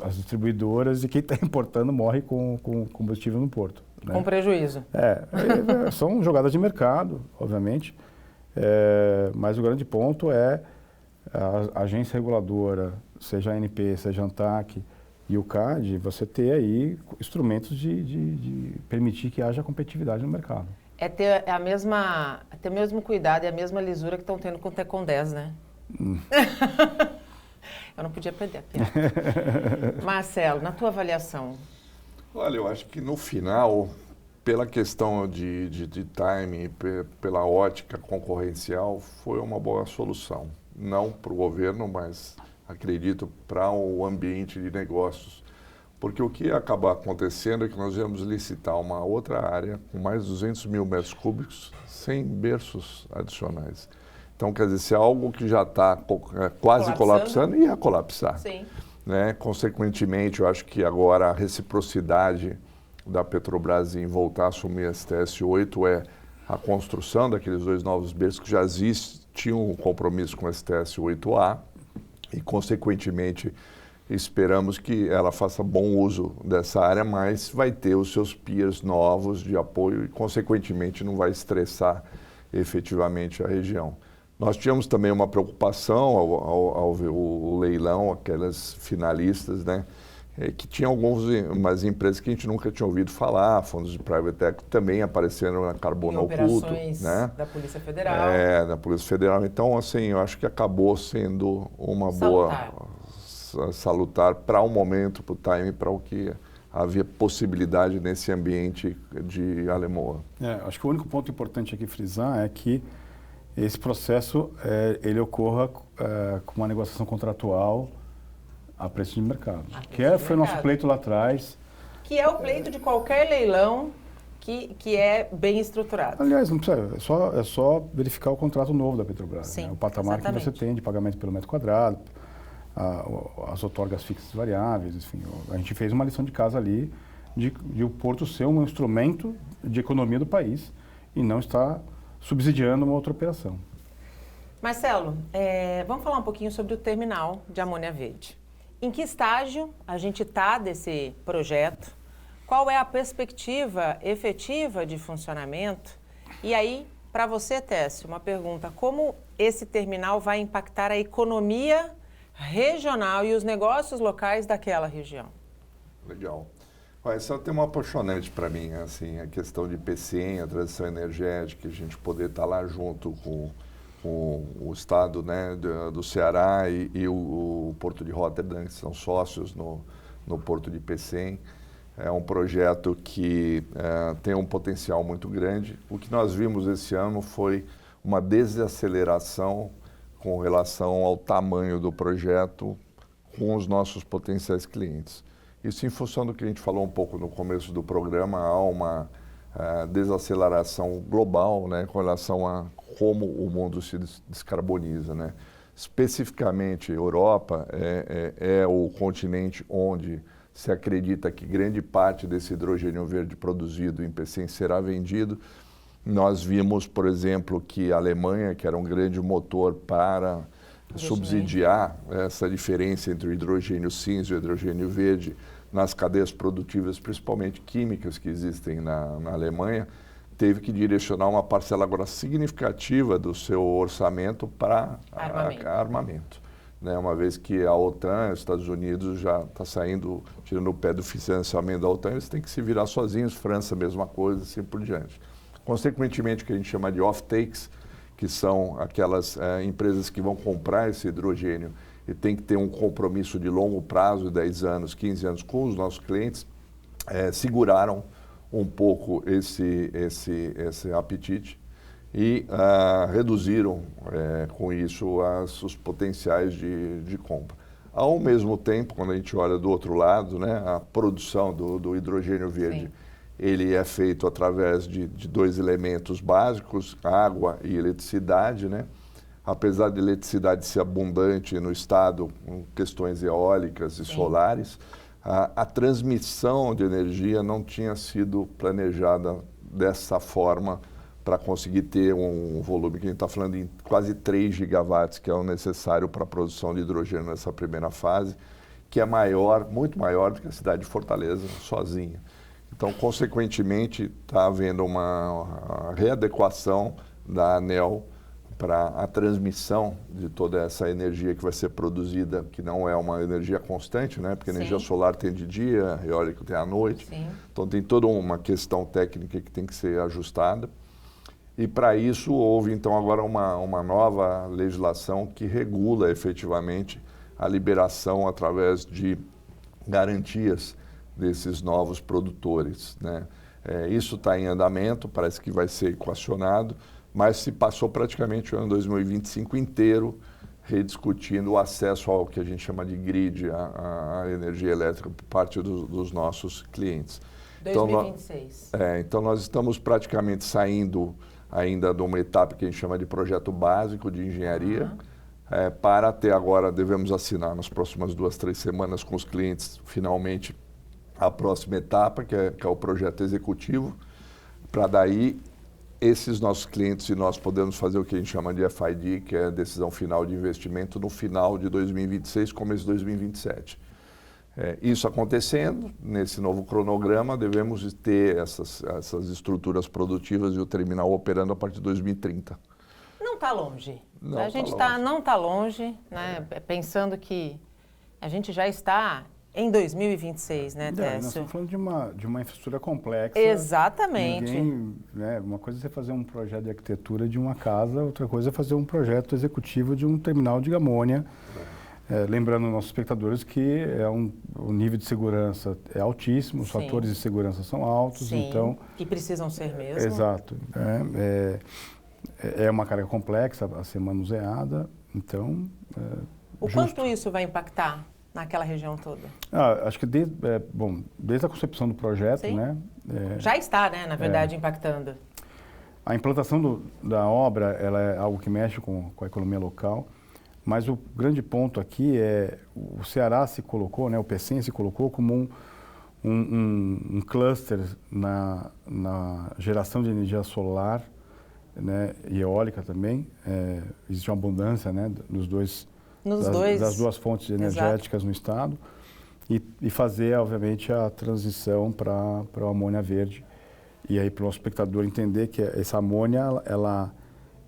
as distribuidoras e quem está importando morre com combustível no porto. Né? Com prejuízo. São jogadas de mercado, obviamente, mas o grande ponto é a agência reguladora, seja a ANP, seja a ANTAQ e o CAD, você ter aí instrumentos de permitir que haja competitividade no mercado. Ter o mesmo cuidado e a mesma lisura que estão tendo com o Tecon 10, né? Eu não podia perder aqui. Marcelo, na tua avaliação? Olha, eu acho que no final, pela questão de timing, pela ótica concorrencial, foi uma boa solução. Não para o governo, mas acredito para o ambiente de negócios. Porque o que ia acabar acontecendo é que nós íamos licitar uma outra área com mais de 200 mil metros cúbicos sem berços adicionais. Então, quer dizer, se é algo que já está quase colapsando, ia colapsar. Sim. Né? Consequentemente, eu acho que agora a reciprocidade da Petrobras em voltar a assumir a STS-8 é a construção daqueles 2 novos berços que já existiam um compromisso com a STS-8A e, consequentemente, esperamos que ela faça bom uso dessa área, mas vai ter os seus peers novos de apoio e, consequentemente, não vai estressar efetivamente a região. Nós tínhamos também uma preocupação ao ver o leilão, aquelas finalistas, né, que tinham umas empresas que a gente nunca tinha ouvido falar, fundos de private equity também apareceram na Carbono Oculto. Né? Da Polícia Federal. Da Polícia Federal. Então, assim, eu acho que acabou sendo uma boa salutar para o momento, para o time, para o que havia possibilidade nesse ambiente de Alemoa. Acho que o único ponto importante aqui frisar é que esse processo ele ocorra com uma negociação contratual a preço de mercado. Foi o nosso pleito lá atrás. Que é o pleito de qualquer leilão que é bem estruturado. Aliás, não precisa, é só verificar o contrato novo da Petrobras. Sim, né? O patamar exatamente. Que você tem de pagamento pelo metro quadrado, as outorgas fixas variáveis, enfim. A gente fez uma lição de casa ali de o Porto ser um instrumento de economia do país e não estar subsidiando uma outra operação. Marcelo, vamos falar um pouquinho sobre o terminal de amônia verde. Em que estágio a gente está desse projeto? Qual é a perspectiva efetiva de funcionamento? E aí, para você, Técio, uma pergunta: como esse terminal vai impactar a economia regional e os negócios locais daquela região? Legal. Esse é um tema apaixonante para mim, assim, a questão de PCM, a transição energética, a gente poder estar lá junto com o estado, né, do Ceará e o Porto de Rotterdam, que são sócios no Porto de PCM. É um projeto que tem um potencial muito grande. O que nós vimos esse ano foi uma desaceleração com relação ao tamanho do projeto com os nossos potenciais clientes. Isso em função do que a gente falou um pouco no começo do programa, há uma desaceleração global, né, com relação a como o mundo se descarboniza, né? Especificamente, a Europa é o continente onde se acredita que grande parte desse hidrogênio verde produzido em Pecém será vendido. Nós vimos, por exemplo, que a Alemanha, que era um grande motor para subsidiar essa diferença entre o hidrogênio cinza e o hidrogênio verde nas cadeias produtivas, principalmente químicas que existem na Alemanha, teve que direcionar uma parcela agora significativa do seu orçamento para armamento. Né, uma vez que a OTAN, os Estados Unidos já está saindo, tirando o pé do financiamento da OTAN, eles têm que se virar sozinhos, França, mesma coisa, assim por diante. Consequentemente, o que a gente chama de off-takes, que são aquelas empresas que vão comprar esse hidrogênio e tem que ter um compromisso de longo prazo, 10 anos, 15 anos, com os nossos clientes, seguraram um pouco esse apetite e reduziram com isso os potenciais de compra. Ao mesmo tempo, quando a gente olha do outro lado, né, a produção do hidrogênio verde, sim, ele é feito através de dois elementos básicos, água e eletricidade, né? Apesar de eletricidade ser abundante no estado, com questões eólicas e sim, solares, a transmissão de energia não tinha sido planejada dessa forma para conseguir ter um volume que a gente está falando em quase 3 gigawatts, que é o necessário para a produção de hidrogênio nessa primeira fase, que é maior, muito maior do que a cidade de Fortaleza sozinha. Então, consequentemente, está havendo uma readequação da ANEEL para a transmissão de toda essa energia que vai ser produzida, que não é uma energia constante, né? Porque a energia solar tem de dia, eólico tem à noite. Sim. Então, tem toda uma questão técnica que tem que ser ajustada. E para isso houve então agora uma nova legislação que regula efetivamente a liberação através de garantias desses novos produtores, né? Isso está em andamento, parece que vai ser equacionado, mas se passou praticamente o ano 2025 inteiro rediscutindo o acesso ao que a gente chama de grid, a energia elétrica por parte dos nossos clientes. 2026. Então nós estamos praticamente saindo ainda de uma etapa que a gente chama de projeto básico de engenharia, para até agora devemos assinar nas próximas 2, 3 semanas com os clientes, finalmente, a próxima etapa, que é o projeto executivo, para daí esses nossos clientes e nós podemos fazer o que a gente chama de FID, que é a decisão final de investimento, no final de 2026, começo de 2027. Isso acontecendo, nesse novo cronograma, devemos ter essas estruturas produtivas e o terminal operando a partir de 2030. Não está longe. Não a gente não está longe, né? Pensando que a gente já está em 2026, né, Técio? Nós estamos falando de uma infraestrutura complexa. Exatamente. Uma coisa é você fazer um projeto de arquitetura de uma casa, outra coisa é fazer um projeto executivo de um terminal de amônia. Lembrando aos nossos espectadores que o nível de segurança é altíssimo, os fatores de segurança são altos. Sim, então e precisam ser mesmo. Exato. É uma carga complexa a ser manuseada, então... Quanto isso vai impactar naquela região toda? Acho que desde a concepção do projeto, sim, né? Já está, né, na verdade, impactando. A implantação da obra, ela é algo que mexe com a economia local. Mas o grande ponto aqui o Ceará se colocou, né, o Pecém se colocou como um cluster na geração de energia solar, né, e eólica também. Existe uma abundância, né, das duas fontes energéticas, exato, no estado. E fazer, obviamente, a transição para a amônia verde. E aí, para o nosso espectador entender que essa amônia ela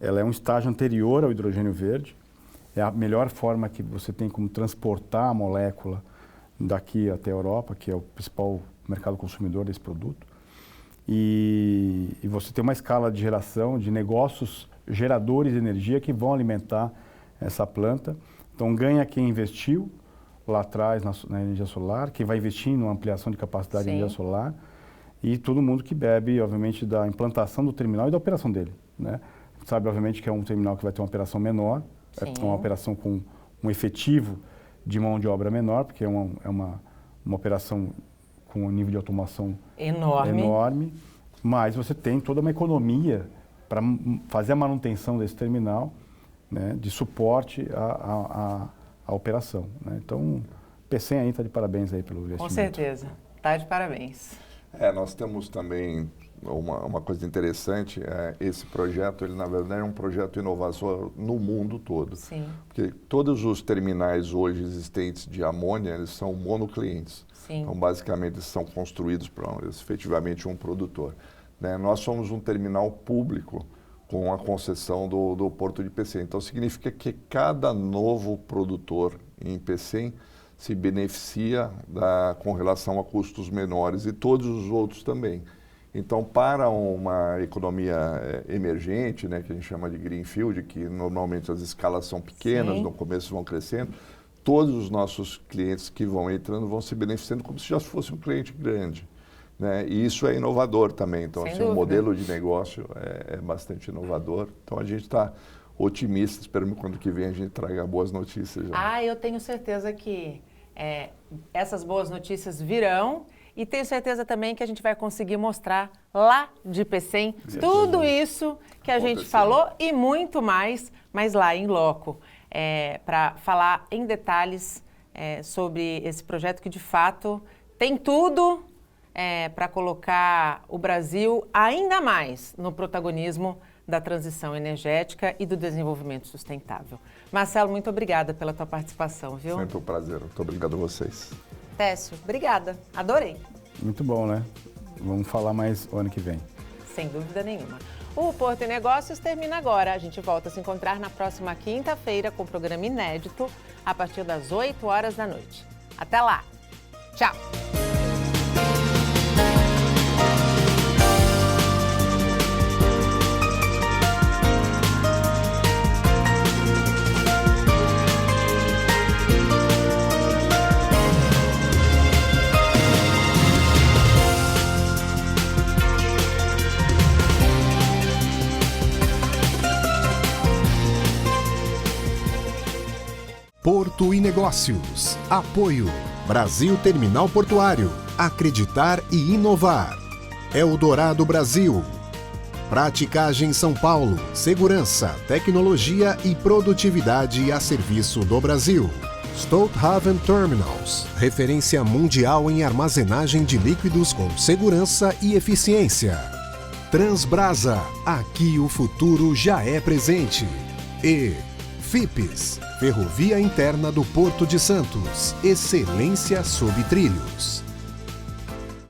é um estágio anterior ao hidrogênio verde. É a melhor forma que você tem como transportar a molécula daqui até a Europa, que é o principal mercado consumidor desse produto. E você tem uma escala de geração de negócios geradores de energia que vão alimentar essa planta. Então, ganha quem investiu lá atrás na energia solar, quem vai investir na ampliação de capacidade, sim, de energia solar, e todo mundo que bebe, obviamente, da implantação do terminal e da operação dele, né? Sabe, obviamente, que é um terminal que vai ter uma operação menor, sim, uma operação com um efetivo de mão de obra menor, porque é uma operação com um nível de automação enorme, mas você tem toda uma economia para fazer a manutenção desse terminal, né, de suporte à operação, né? Então, Pecém aí está de parabéns aí pelo investimento. Com certeza, está de parabéns. Nós temos também uma coisa interessante, esse projeto, ele na verdade é um projeto inovador no mundo todo. Sim. Porque todos os terminais hoje existentes de amônia, eles são monoclientes. Sim. Então, basicamente, eles são construídos para efetivamente um produtor. Né? Nós somos um terminal público com a concessão do Porto de Pecém. Então, significa que cada novo produtor em Pecém se beneficia com relação a custos menores e todos os outros também. Então, para uma economia emergente, né, que a gente chama de greenfield, que normalmente as escalas são pequenas, Sim. no começo vão crescendo, todos os nossos clientes que vão entrando vão se beneficiando como se já fosse um cliente grande. Né? E isso é inovador também. Então, assim, o modelo de negócio é bastante inovador. Então, a gente está otimista, esperamos que quando que vem a gente traga boas notícias. Já. Eu tenho certeza que essas boas notícias virão e tenho certeza também que a gente vai conseguir mostrar lá de Pecém tudo isso que a gente falou e muito mais, mas lá em loco, para falar em detalhes sobre esse projeto que de fato tem tudo para colocar o Brasil ainda mais no protagonismo da transição energética e do desenvolvimento sustentável. Marcelo, muito obrigada pela tua participação, viu? Sempre um prazer. Muito obrigado a vocês. Técio, obrigada. Adorei. Muito bom, né? Vamos falar mais o ano que vem. Sem dúvida nenhuma. O Porto e Negócios termina agora. A gente volta a se encontrar na próxima quinta-feira com um programa inédito a partir das 8 horas da noite. Até lá. Tchau. Porto e Negócios. Apoio. Brasil Terminal Portuário. Acreditar e inovar. Eldorado Brasil. Praticagem São Paulo. Segurança, tecnologia e produtividade a serviço do Brasil. Stolthaven Terminals. Referência mundial em armazenagem de líquidos com segurança e eficiência. Transbrasa. Aqui o futuro já é presente. E FIPES. Ferrovia Interna do Porto de Santos. Excelência sob trilhos.